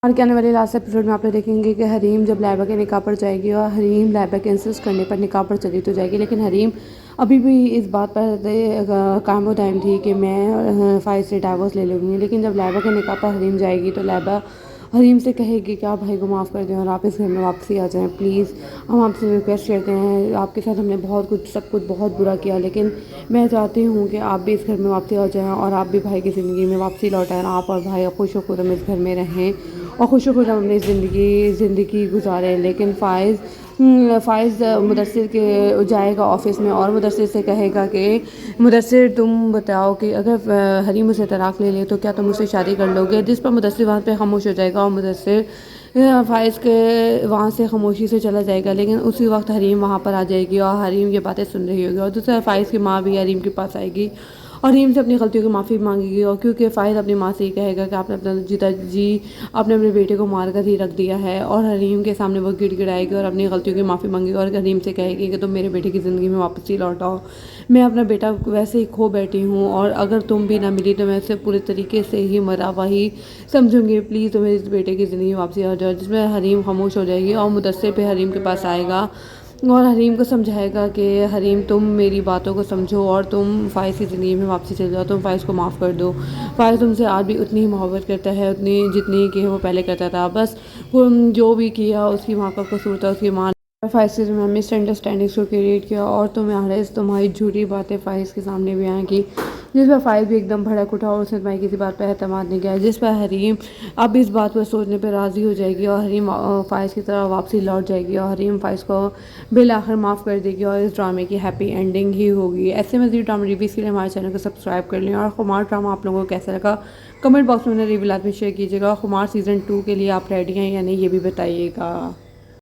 اور کے آنے والے لاسٹ ایپیسوڈ میں آپ لوگ دیکھیں گے کہ حریم جب لائبہ کے نکاح پر جائے گی اور حریم لائبہ کے انسسٹ کرنے پر نکاح پر چلی تو جائے گی، لیکن حریم ابھی بھی اس بات پر قائم و دائم تھی کہ میں فائز سے ڈائیورس لے لوں گی۔ لیکن جب لائبہ کے نکاح پر حریم جائے گی تو لائبہ حریم سے کہے گی کہ آپ بھائی کو معاف کر دیں اور آپ اس گھر میں واپسی آ جائیں پلیز، ہم آپ سے ریکویسٹ کرتے ہیں، آپ کے ساتھ ہم نے سب کچھ بہت برا کیا، لیکن میں چاہتی ہوں کہ آپ بھی اس گھر میں واپسی آ جائیں اور آپ بھی بھائی کی زندگی میں واپسی لوٹائیں، آپ اور بھائی خوش و خرم اس گھر میں رہیں اور خوش و خرم اپنی زندگی گزارے۔ لیکن فائز مدثر کے جائے گا آفس میں اور مدثر سے کہے گا کہ مدثر تم بتاؤ کہ اگر حریم اسے طلاق لے لے تو کیا تم اس سے شادی کر لو گے؟ جس پر مدثر وہاں پہ خاموش ہو جائے گا اور مدثر فائز کے وہاں سے خاموشی سے چلا جائے گا، لیکن اسی وقت حریم وہاں پر آ جائے گی اور حریم یہ باتیں سن رہی ہوگی اور دوسرا فائز کی ماں بھی حریم کے پاس آئے گی اور حریم سے اپنی غلطیوں کی معافی مانگے گی، اور کیونکہ فائز اپنی ماں سے یہ کہے گا کہ آپ نے اپنا آپ نے اپنے بیٹے کو مار کر ہی رکھ دیا ہے، اور حریم کے سامنے وہ گڑ گڑائے گی اور اپنی غلطیوں کی معافی مانگے گی اور حریم سے کہے گی کہ تم میرے بیٹے کی زندگی میں واپسی لوٹاؤ، میں اپنا بیٹا ویسے ہی کھو بیٹھی ہوں اور اگر تم بھی نہ ملی تو میں اسے پورے طریقے سے ہی مرا ہوا ہی سمجھوں گی، پلیز تمہیں اس بیٹے کی زندگی میں واپسی آ جاؤ۔ جس میں حریم خاموش ہو جائے گی اور مدثر پہ حریم کے پاس آئے گا اور حریم کو سمجھائے گا کہ حریم تم میری باتوں کو سمجھو اور تم فائز کی زندگی میں واپسی چل جاؤ، تم فائز کو معاف کر دو، فائز تم سے آج بھی اتنی ہی محبت کرتا ہے جتنی کہ وہ پہلے کرتا تھا، بس جو بھی کیا اس کی ماں کا قصور تھا، اس کی ماں نے فائز سے مس انڈرسٹینڈنگس کو کریٹ کیا اور تمہاری جھوٹی باتیں فائز کے سامنے بھی آئیں گی، جس پر فائز بھی ایک دم بھڑک اٹھا اور اس نے تمہاری کسی بات پہ اعتماد نہیں کیا، جس پر حریم اب اس بات پر سوچنے پہ راضی ہو جائے گی اور حریم فائز کی طرح واپسی لوٹ جائے گی اور حریم فائز کو بالآخر معاف کر دے گی اور اس ڈرامے کی ہیپی اینڈنگ ہی ہوگی۔ ایسے مزید ڈرامے ریویوز کے لیے ہمارے چینل کو سبسکرائب کر لیں اور خمار ڈرامہ آپ لوگوں کو کیسا لگا کمنٹ باکس میں ریویو لازمی شیئر کیجیے گا۔ خمار سیزن 2 کے لیے آپ ریڈی ہیں یا نہیں یہ بھی بتائیے گا۔